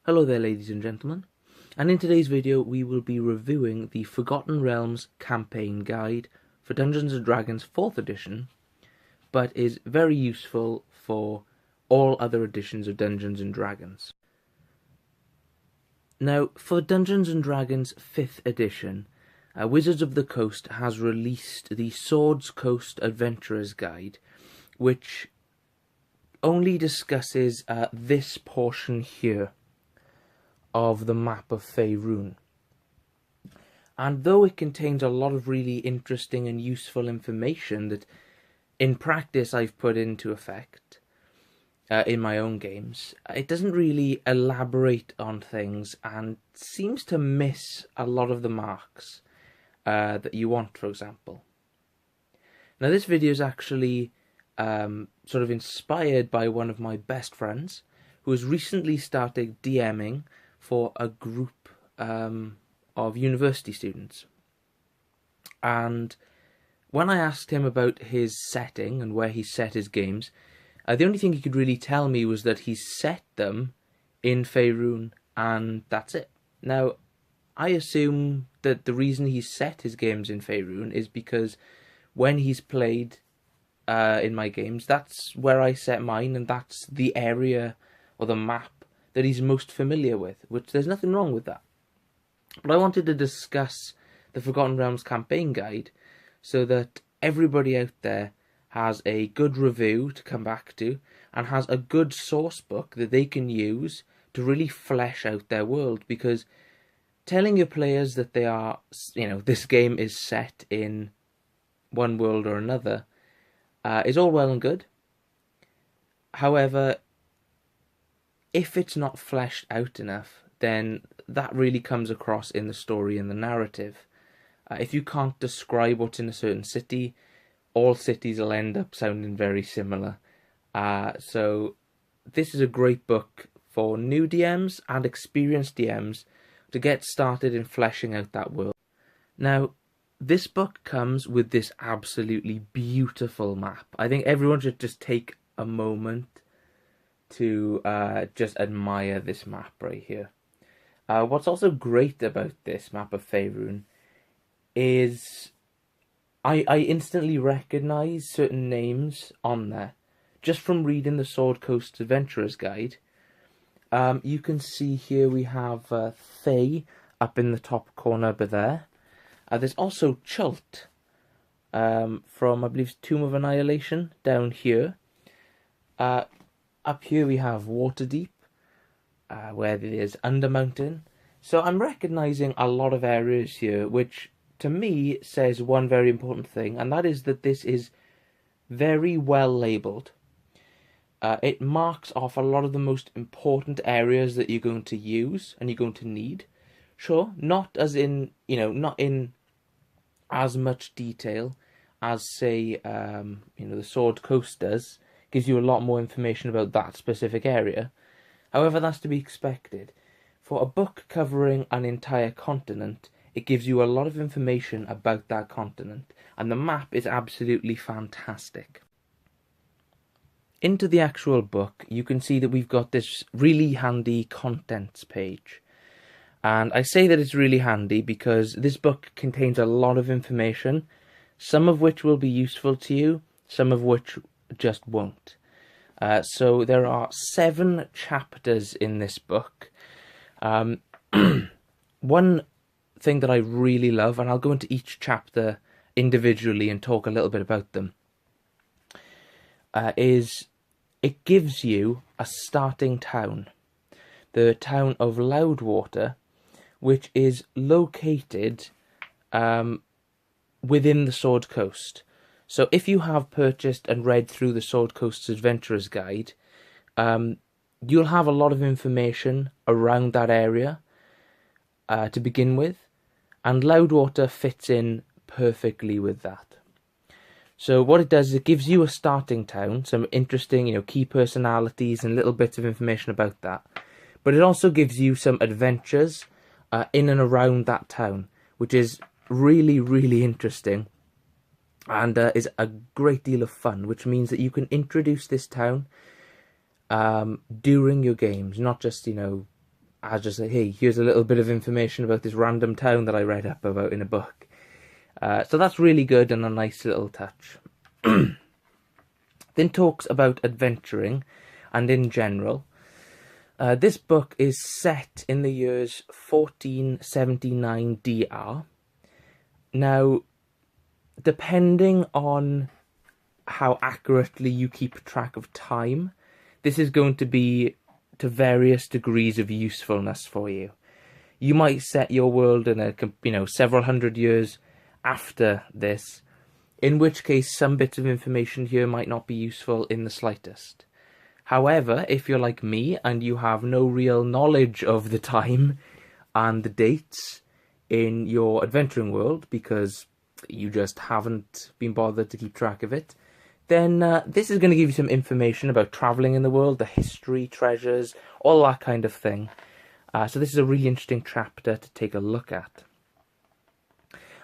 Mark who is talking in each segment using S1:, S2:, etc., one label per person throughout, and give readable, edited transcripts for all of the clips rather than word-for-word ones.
S1: Hello there, ladies and gentlemen, and in today's video we will be reviewing the Forgotten Realms campaign guide for Dungeons & Dragons 4th edition, but is very useful for all other editions of Dungeons & Dragons. Now, for Dungeons & Dragons 5th edition, Wizards of the Coast has released the Swords Coast Adventurer's Guide, which only discusses this portion here of the map of Faerun. And though it contains a lot of really interesting and useful information that in practice I've put into effect in my own games, it doesn't really elaborate on things and seems to miss a lot of the marks that you want, for example. Now, this video is actually sort of inspired by one of my best friends who has recently started DMing for a group of university students. And when I asked him about his setting and where he set his games, the only thing he could really tell me was that he set them in Faerun, and that's it. Now, I assume that the reason he set his games in Faerun is because when he's played in my games, that's where I set mine, and that's the area or the map that he's most familiar with, which there's nothing wrong with that. But I wanted to discuss the Forgotten Realms campaign guide so that everybody out there has a good review to come back to and has a good source book that they can use to really flesh out their world, because telling your players that they are, this game is set in one world or another is all well and good. However, if it's not fleshed out enough, then that really comes across in the story and the narrative. If you can't describe what's in a certain city, all cities will end up sounding very similar. So this is a great book for new DMs and experienced DMs to get started in fleshing out that world. Now, this book comes with this absolutely beautiful map. I think everyone should just take a moment to just admire this map right here. What's also great about this map of Faerun is I instantly recognise certain names on there just from reading the Sword Coast Adventurer's Guide. You can see here we have Thay up in the top corner over there. There's also Chult from, I believe, Tomb of Annihilation down here. Up here we have Waterdeep, where there's Undermountain. So I'm recognising a lot of areas here, which to me says one very important thing, and that is that this is very well labelled. It marks off a lot of the most important areas that you're going to use and you're going to need. Sure, not as in, not in as much detail as, say, the Sword Coast does. Gives you a lot more information about that specific area. However, that's to be expected. For a book covering an entire continent, it gives you a lot of information about that continent, and the map is absolutely fantastic. Into the actual book, you can see that we've got this really handy contents page. And I say that it's really handy because this book contains a lot of information, some of which will be useful to you, some of which just won't. So there are 7 chapters in this book. One thing that I really love, and I'll go into each chapter individually and talk a little bit about them, is it gives you a starting town. The town of Loudwater, which is located within the Sword Coast. So if you have purchased and read through the Sword Coast's Adventurer's Guide, you'll have a lot of information around that area to begin with, and Loudwater fits in perfectly with that. So what it does is it gives you a starting town, some interesting, key personalities and little bits of information about that. But it also gives you some adventures in and around that town, which is really, really interesting. And is a great deal of fun, which means that you can introduce this town during your games, not just, as just say, hey, here's a little bit of information about this random town that I read up about in a book. So that's really good and a nice little touch. Then talks about adventuring, and in general. This book is set in the years 1479 DR. Now, depending on how accurately you keep track of time, this is going to be to various degrees of usefulness for you. You might set your world in several hundred years after this, in which case some bits of information here might not be useful in the slightest. However, if you're like me and you have no real knowledge of the time and the dates in your adventuring world because you just haven't been bothered to keep track of it, then this is going to give you some information about travelling in the world, the history, treasures, all that kind of thing. So this is a really interesting chapter to take a look at.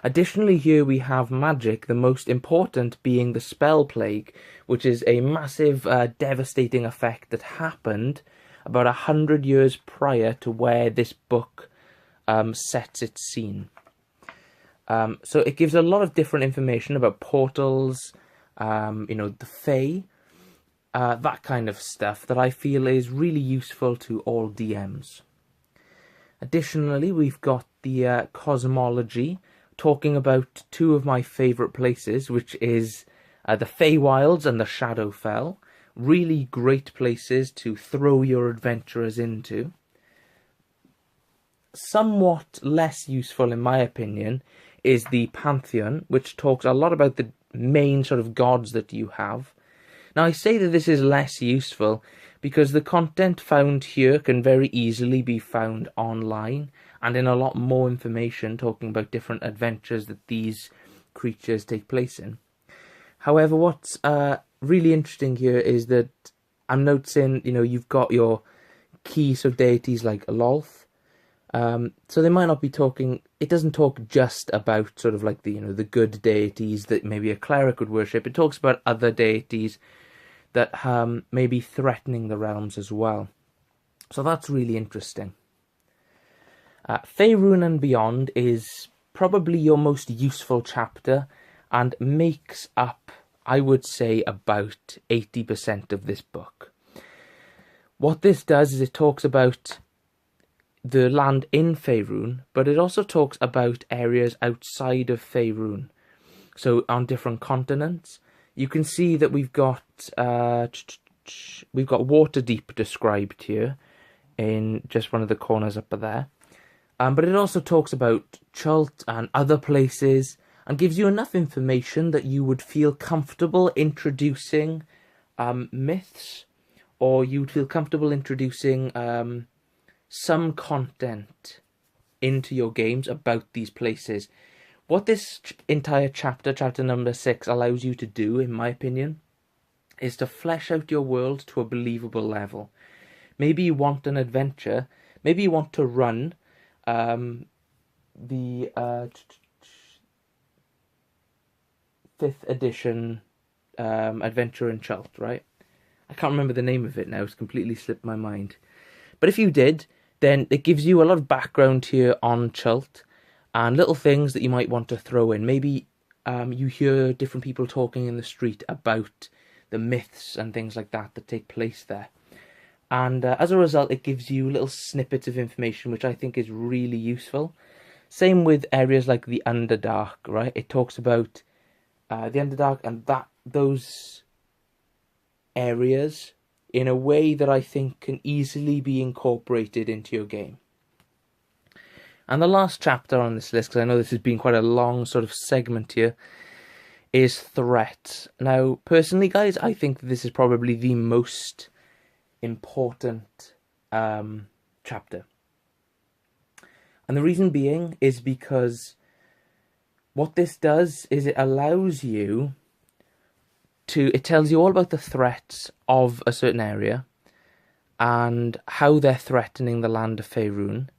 S1: Additionally, here we have magic, the most important being the spell plague, which is a massive, devastating effect that happened about 100 years prior to where this book sets its scene. So it gives a lot of different information about portals, the Fae, that kind of stuff that I feel is really useful to all DMs. Additionally, we've got the cosmology, talking about two of my favourite places, which is the Feywilds and the Shadowfell. Really great places to throw your adventurers into. Somewhat less useful, in my opinion, is the Pantheon, which talks a lot about the main sort of gods that you have. Now, I say that this is less useful because the content found here can very easily be found online and in a lot more information talking about different adventures that these creatures take place in. However, what's really interesting here is that I'm noticing, you've got your key sort of deities like Lolth. So they might not be talking, it doesn't talk just about sort of like the good deities that maybe a cleric would worship. It talks about other deities that may be threatening the realms as well. So that's really interesting. Faerun and Beyond is probably your most useful chapter and makes up, I would say, about 80% of this book. What this does is it talks about the land in Faerun, but it also talks about areas outside of Faerun. So on different continents, you can see that we've got Waterdeep described here in just one of the corners up there. But it also talks about Chult and other places and gives you enough information that you would feel comfortable introducing myths, or you'd feel comfortable introducing some content into your games about these places. What this entire chapter number 6, allows you to do, in my opinion, is to flesh out your world to a believable level. Maybe you want an adventure, maybe you want to run the 5th edition adventure in Chult, right? I can't remember the name of it now, it's completely slipped my mind. But if you did, then it gives you a lot of background here on Chult and little things that you might want to throw in. Maybe you hear different people talking in the street about the myths and things like that take place there. And as a result, it gives you little snippets of information, which I think is really useful. Same with areas like the Underdark, right? It talks about the Underdark and those areas in a way that I think can easily be incorporated into your game. And the last chapter on this list, because I know this has been quite a long sort of segment here, is Threats. Now, personally, guys, I think this is probably the most important chapter. And the reason being is because what this does is it allows you it tells you all about the threats of a certain area and how they're threatening the land of Faerun.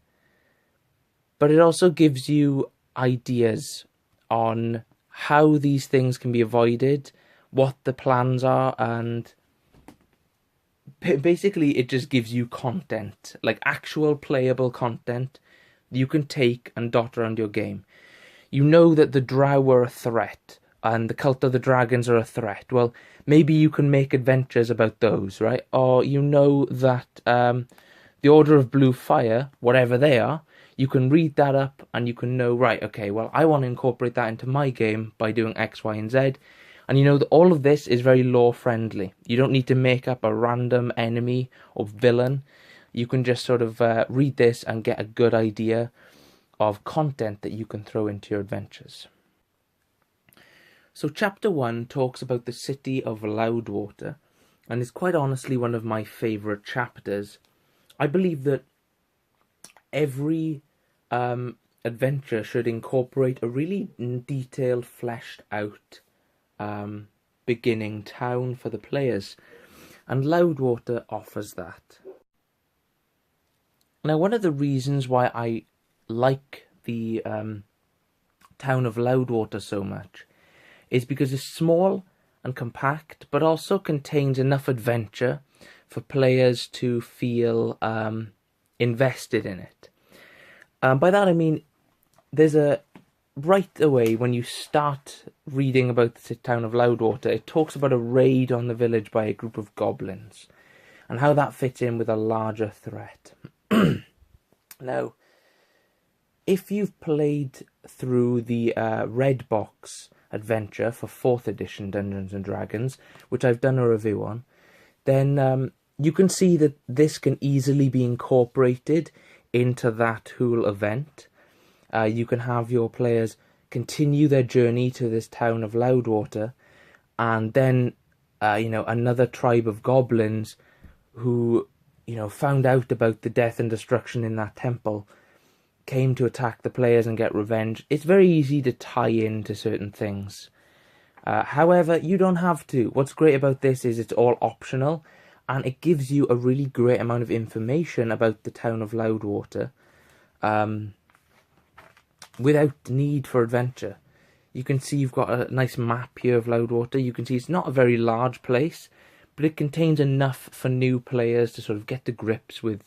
S1: But it also gives you ideas on how these things can be avoided, what the plans are, and basically it just gives you content, like actual playable content you can take and dot around your game. You know that the Drow are a threat and the Cult of the Dragons are a threat. Well, maybe you can make adventures about those, right? Or you know that the Order of Blue Fire, whatever they are, you can read that up and you can know, right, okay, well, I want to incorporate that into my game by doing X, Y, and Z. And you know that all of this is very lore-friendly. You don't need to make up a random enemy or villain. You can just sort of read this and get a good idea of content that you can throw into your adventures. So Chapter 1 talks about the city of Loudwater, and is quite honestly one of my favourite chapters. I believe that every adventure should incorporate a really detailed, fleshed out beginning town for the players, and Loudwater offers that. Now, one of the reasons why I like the town of Loudwater so much is because it's small and compact, but also contains enough adventure for players to feel invested in it. By that I mean, there's a right away when you start reading about the town of Loudwater, it talks about a raid on the village by a group of goblins and how that fits in with a larger threat. Now, if you've played through the Red Box adventure for 4th edition Dungeons and Dragons, which I've done a review on, then you can see that this can easily be incorporated into that whole event. You can have your players continue their journey to this town of Loudwater, and then another tribe of goblins who found out about the death and destruction in that temple came to attack the players and get revenge. It's very easy to tie into certain things. However, you don't have to. What's great about this is it's all optional, and it gives you a really great amount of information about the town of Loudwater without need for adventure. You can see you've got a nice map here of Loudwater. You can see it's not a very large place, but it contains enough for new players to sort of get to grips with,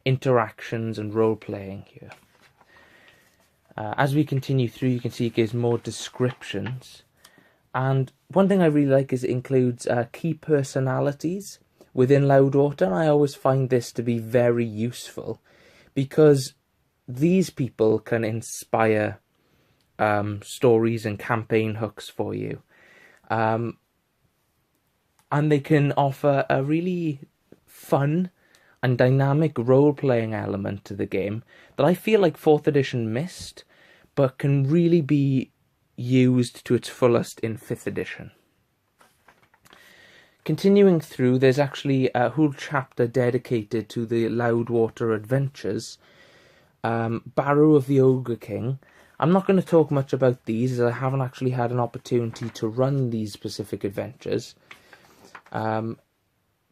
S1: interactions and role-playing here. As we continue through, you can see it gives more descriptions. And one thing I really like is it includes key personalities within Loudwater, and I always find this to be very useful because these people can inspire stories and campaign hooks for you. And they can offer a really fun and dynamic role-playing element to the game that I feel like 4th edition missed, but can really be used to its fullest in 5th edition. Continuing through, there's actually a whole chapter dedicated to the Loudwater adventures. Barrow of the Ogre King. I'm not going to talk much about these as I haven't actually had an opportunity to run these specific adventures.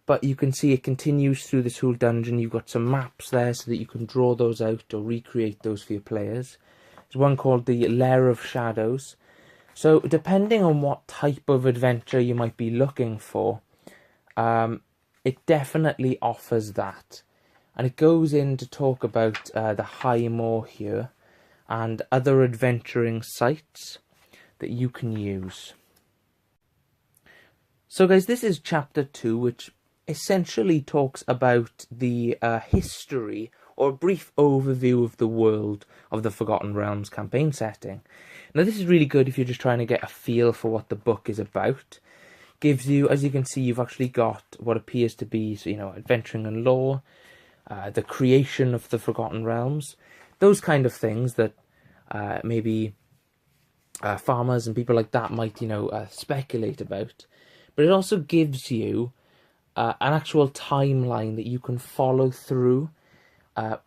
S1: But you can see it continues through this whole dungeon. You've got some maps there so that you can draw those out or recreate those for your players. There's one called the Lair of Shadows. So depending on what type of adventure you might be looking for, it definitely offers that. And it goes in to talk about the High Moor here and other adventuring sites that you can use. So guys, this is chapter 2, which essentially talks about the history or a brief overview of the world of the Forgotten Realms campaign setting. Now this is really good if you're just trying to get a feel for what the book is about. Gives you, as you can see, you've actually got what appears to be, adventuring and lore, the creation of the Forgotten Realms, those kind of things that maybe farmers and people like that might, speculate about. But it also gives you an actual timeline that you can follow through,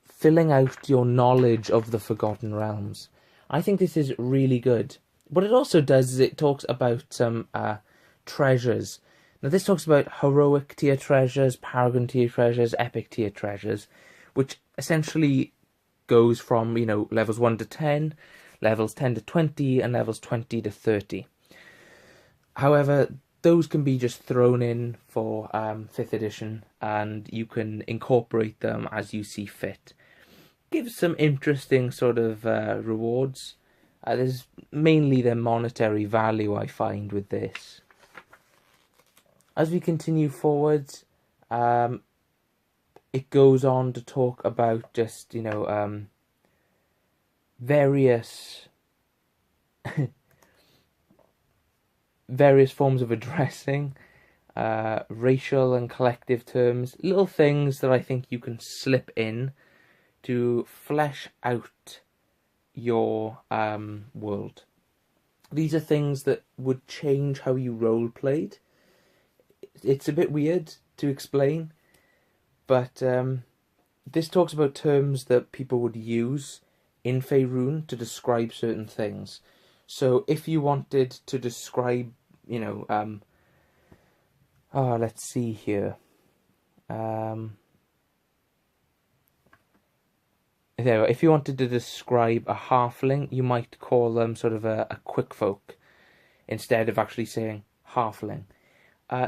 S1: filling out your knowledge of the Forgotten Realms. I think this is really good. What it also does is it talks about some treasures. Now this talks about heroic tier treasures, paragon tier treasures, epic tier treasures, which essentially goes from, levels 1 to 10, levels 10 to 20, and levels 20 to 30. However, those can be just thrown in for 5th edition, and you can incorporate them as you see fit. Gives some interesting sort of rewards. There's mainly the monetary value I find with this. As we continue forwards, it goes on to talk about just, various various forms of addressing, racial and collective terms, little things that I think you can slip in to flesh out your world. These are things that would change how you role played. It's a bit weird to explain, but this talks about terms that people would use in Faerun to describe certain things. So if you wanted to describe, let's see here. If you wanted to describe a halfling, you might call them sort of a quick folk instead of actually saying halfling.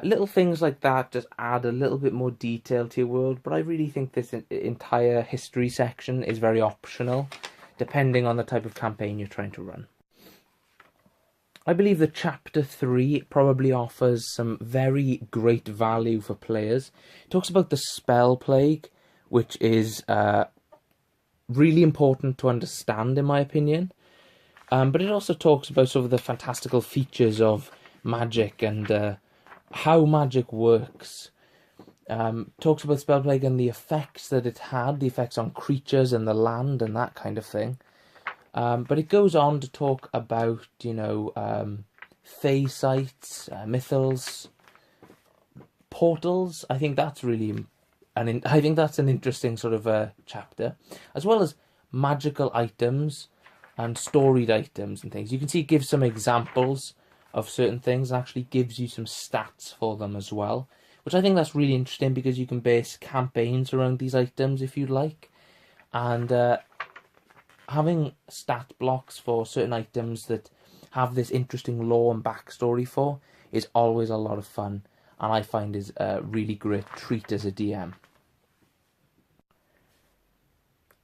S1: Little things like that just add a little bit more detail to your world, but I really think this entire history section is very optional, depending on the type of campaign you're trying to run. I believe that Chapter 3 probably offers some very great value for players. It talks about the spell plague, which is really important to understand, in my opinion. But it also talks about sort of the fantastical features of magic and how magic works. Talks about spell plague and the effects that it had, the effects on creatures and the land and that kind of thing. But it goes on to talk about, fae sites, mythals, portals. I think that's really, I think that's an interesting sort of chapter, as well as magical items and storied items and things. You can see it gives some examples of certain things and actually gives you some stats for them as well, which I think that's really interesting because you can base campaigns around these items if you'd like, and having stat blocks for certain items that have this interesting lore and backstory for is always a lot of fun, and I find is a really great treat as a DM.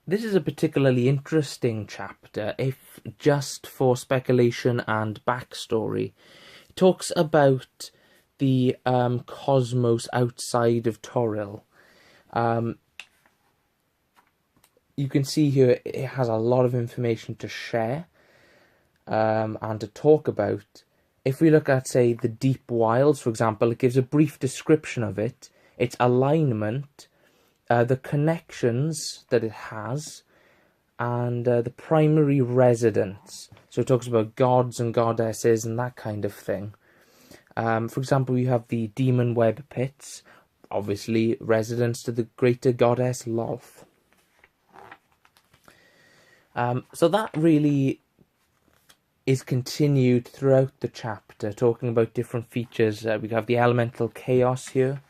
S1: This is a particularly interesting chapter, if just for speculation and backstory. It talks about the cosmos outside of Toril. You can see here it has a lot of information to share and to talk about. If we look at, say, the Deep Wilds, for example, it gives a brief description of it, its alignment, the connections that it has, and the primary residents. So it talks about gods and goddesses and that kind of thing. For example, you have the Demon Web Pits, obviously residents to the greater goddess Lolth. So that really is continued throughout the chapter, talking about different features. We have the elemental chaos here,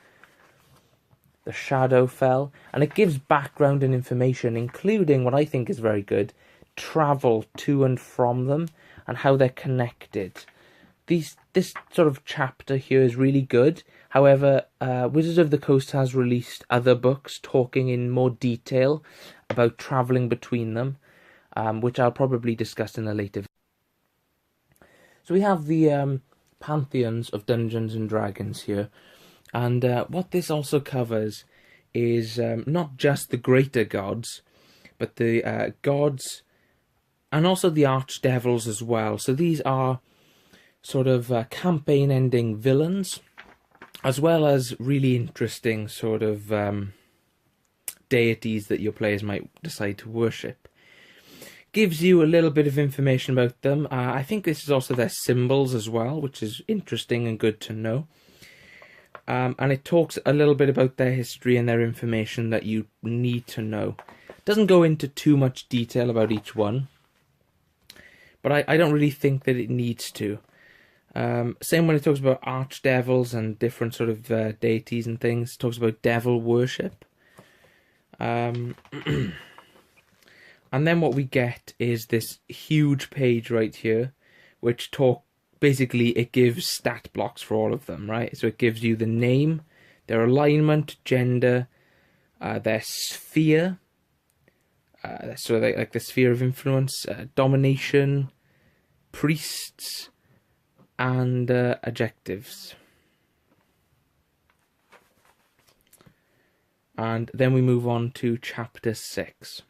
S1: the Shadowfell, and it gives background and information, including what I think is very good, travel to and from them and how they're connected. This sort of chapter here is really good. However, Wizards of the Coast has released other books talking in more detail about travelling between them, which I'll probably discuss in a later video. So we have the Pantheons of Dungeons and Dragons here, and what this also covers is not just the greater gods, but the gods and also the archdevils as well. So these are sort of campaign-ending villains, as well as really interesting sort of deities that your players might decide to worship. Gives you a little bit of information about them. I think this is also their symbols as well, which is interesting and good to know. And it talks a little bit about their history and their information that you need to know. It doesn't go into too much detail about each one, but I don't really think that it needs to. Same when it talks about archdevils and different sort of deities and things. It talks about devil worship. And then what we get is this huge page right here, which basically it gives stat blocks for all of them, right? So it gives you the name, their alignment, gender, their sphere, so they, like the sphere of influence, domination, priests, and adjectives. And then we move on to Chapter 6.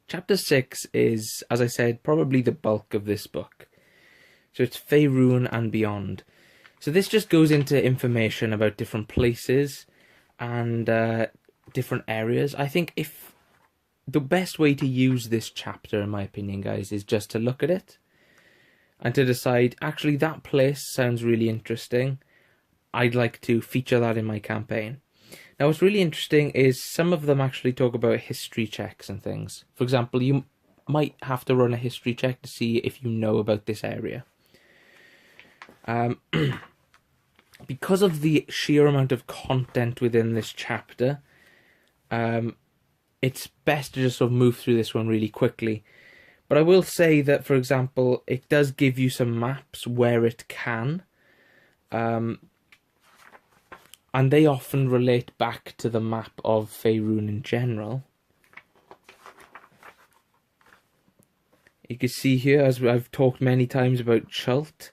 S1: Chapter 6 is, as I said, probably the bulk of this book. So it's Faerun and beyond. So this just goes into information about different places and different areas. I think if the best way to use this chapter, in my opinion, guys, is just to look at it and to decide, actually, that place sounds really interesting. I'd like to feature that in my campaign. Now, what's really interesting is some of them actually talk about history checks and things. For example, you might have to run a history check to see if you know about this area. Because of the sheer amount of content within this chapter, it's best to just sort of move through this one really quickly. But I will say that, for example, it does give you some maps where it can. And they often relate back to the map of Faerun in general. You can see here, as I've talked many times about Chult,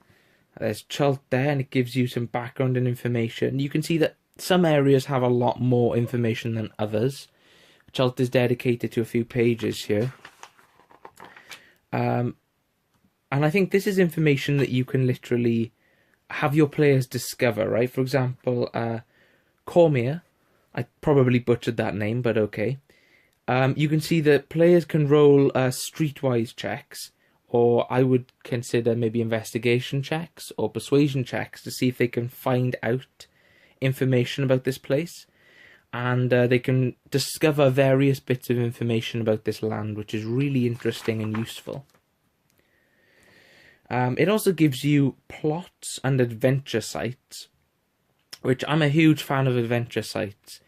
S1: there's Chult there, and it gives you some background and information. You can see that some areas have a lot more information than others. Chult is dedicated to a few pages here. And I think this is information that you can literally have your players discover, right? For example, Cormier, I probably butchered that name, but okay. You can see that players can roll streetwise checks, or I would consider maybe investigation checks or persuasion checks to see if they can find out information about this place. And they can discover various bits of information about this land, which is really interesting and useful. It also gives you plots and adventure sites, which I'm a huge fan of adventure sites,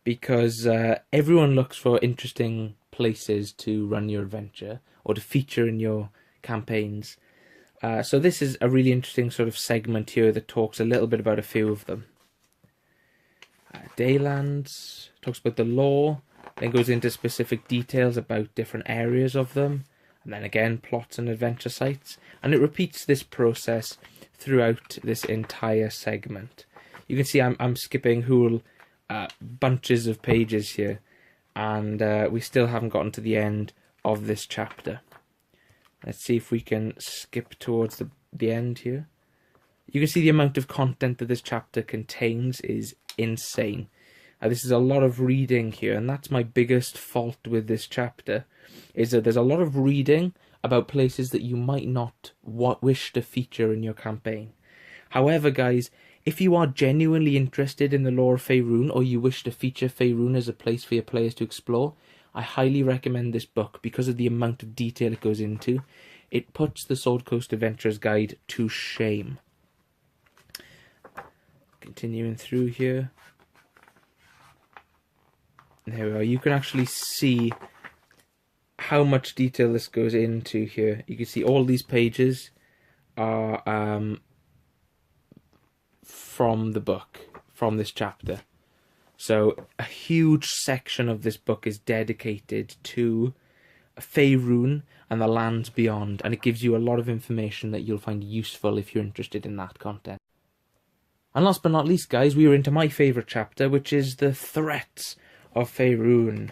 S1: because everyone looks for interesting places to run your adventure or to feature in your campaigns. So this is a really interesting sort of segment here that talks a little bit about a few of them. Daylands talks about the lore, then goes into specific details about different areas of them, and then again plots and adventure sites, and it repeats this process throughout this entire segment. You can see I'm skipping whole bunches of pages here, and we still haven't gotten to the end of this chapter. Let's see if we can skip towards the end here. You can see the amount of content that this chapter contains is insane. This is a lot of reading here, and that's my biggest fault with this chapter, is that there's a lot of reading about places that you might not wish to feature in your campaign. However, guys, if you are genuinely interested in the lore of Faerun, or you wish to feature Faerun as a place for your players to explore, I highly recommend this book because of the amount of detail it goes into. It puts the Sword Coast Adventurer's Guide to shame. Continuing through here. There we are. You can actually see how much detail this goes into here. You can see all these pages are from the book, from this chapter. So a huge section of this book is dedicated to Faerun and the lands beyond, and it gives you a lot of information that you'll find useful if you're interested in that content. And last but not least, guys, we are into my favourite chapter, which is the Threats of Faern.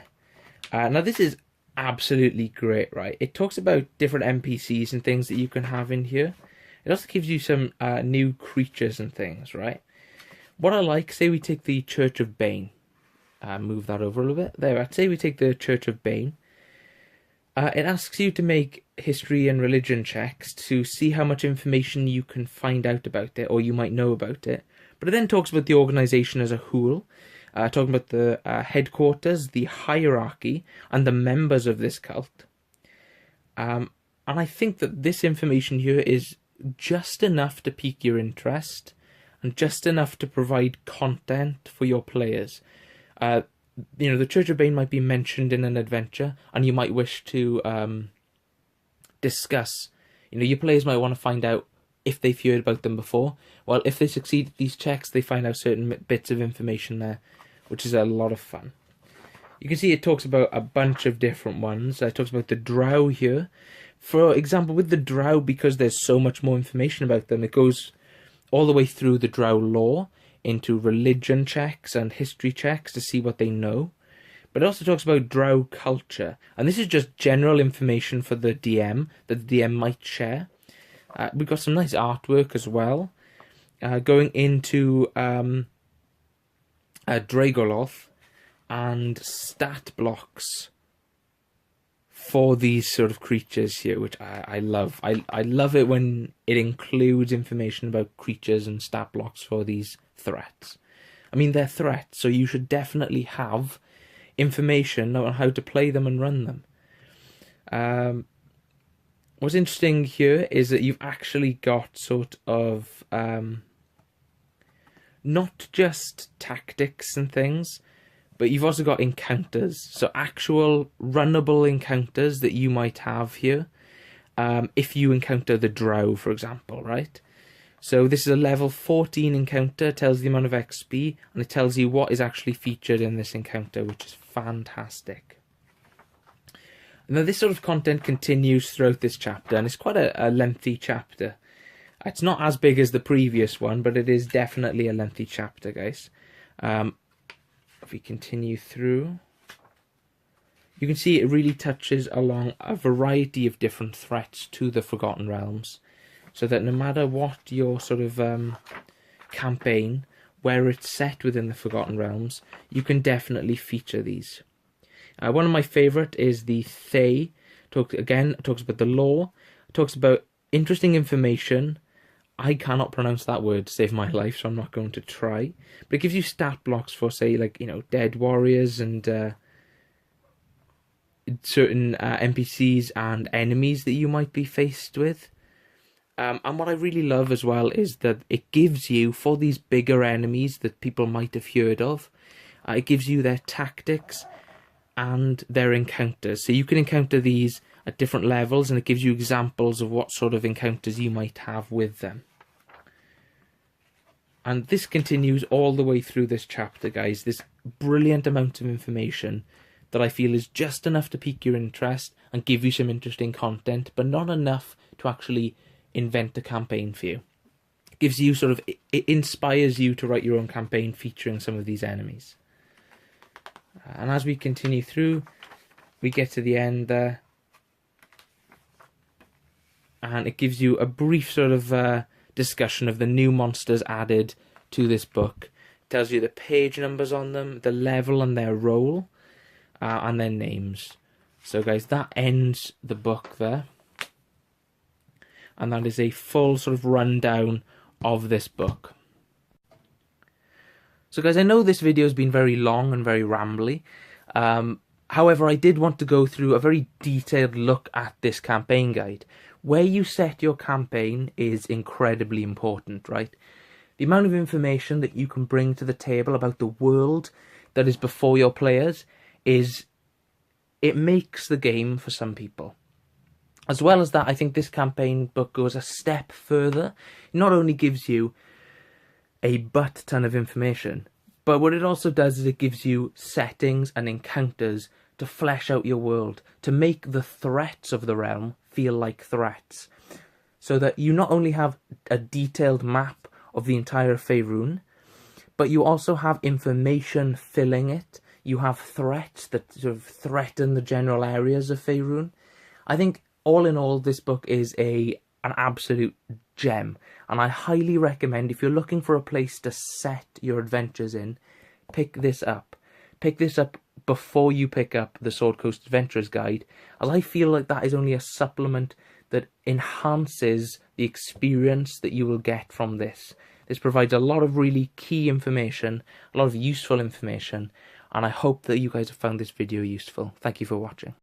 S1: Now, this is absolutely great, right? It talks about different NPCs and things that you can have in here. It also gives you some new creatures and things, right? What I like, say we take the Church of Bane. Move that over a little bit. There, I'd say we take the Church of Bane. It asks you to make history and religion checks to see how much information you can find out about it, or you might know about it. But it then talks about the organisation as a whole, talking about the headquarters, the hierarchy, and the members of this cult. And I think that this information here is just enough to pique your interest, and just enough to provide content for your players. You know, the Church of Bane might be mentioned in an adventure, and you might wish to discuss. You know, your players might want to find out if they've heard about them before. Well, if they succeed at these checks, they find out certain bits of information there, which is a lot of fun. You can see it talks about a bunch of different ones. It talks about the drow here. For example, with the drow, because there's so much more information about them, it goes all the way through the drow lore into religion checks and history checks to see what they know. But it also talks about drow culture. And this is just general information for the DM that the DM might share. We've got some nice artwork as well. Going into Dragoloth and stat blocks for these sort of creatures here, which I love. I love it when it includes information about creatures and stat blocks for these threats. I mean, they're threats, so you should definitely have information on how to play them and run them. What's interesting here is that you've actually got sort of not just tactics and things, but you've also got encounters. So actual runnable encounters that you might have here. If you encounter the drow, for example, right? So this is a level 14 encounter, tells the amount of XP, and it tells you what is actually featured in this encounter, which is fantastic. Now this sort of content continues throughout this chapter, and it's quite a lengthy chapter. It's not as big as the previous one, but it is definitely a lengthy chapter, guys. If we continue through, you can see it really touches along a variety of different threats to the Forgotten Realms, so that no matter what your sort of campaign, where it's set within the Forgotten Realms, you can definitely feature these. One of my favourite is the Thay. Talks about the lore, talks about interesting information. I cannot pronounce that word to save my life, so I'm not going to try. But it gives you stat blocks for, say, like, you know, dead warriors and certain NPCs and enemies that you might be faced with. And what I really love as well is that it gives you, for these bigger enemies that people might have heard of, it gives you their tactics and their encounters. So you can encounter these at different levels, and it gives you examples of what sort of encounters you might have with them. And this continues all the way through this chapter, guys. This brilliant amount of information that I feel is just enough to pique your interest and give you some interesting content, but not enough to actually invent a campaign for you. It gives you sort of, it inspires you to write your own campaign featuring some of these enemies. And as we continue through, we get to the end there, and it gives you a brief sort of discussion of the new monsters added to this book. It tells you the page numbers on them, the level and their role, and their names. So guys, that ends the book there. And that is a full sort of rundown of this book. So guys, I know this video has been very long and very rambly. However, I did want to go through a very detailed look at this campaign guide. Where you set your campaign is incredibly important, right? The amount of information that you can bring to the table about the world that is before your players it makes the game for some people. As well as that, I think this campaign book goes a step further. It not only gives you a butt ton of information, but what it also does is it gives you settings and encounters to flesh out your world, to make the threats of the realm feel like threats, so that you not only have a detailed map of the entire Faerun, but you also have information filling it. You have threats that sort of threaten the general areas of Faerun. I think all in all, this book is an absolute gem, and I highly recommend, if you're looking for a place to set your adventures in, pick this up. Pick this up before you pick up the Sword Coast Adventurer's Guide, as I feel like that is only a supplement that enhances the experience that you will get from this. This provides a lot of really key information, a lot of useful information, and I hope that you guys have found this video useful. Thank you for watching.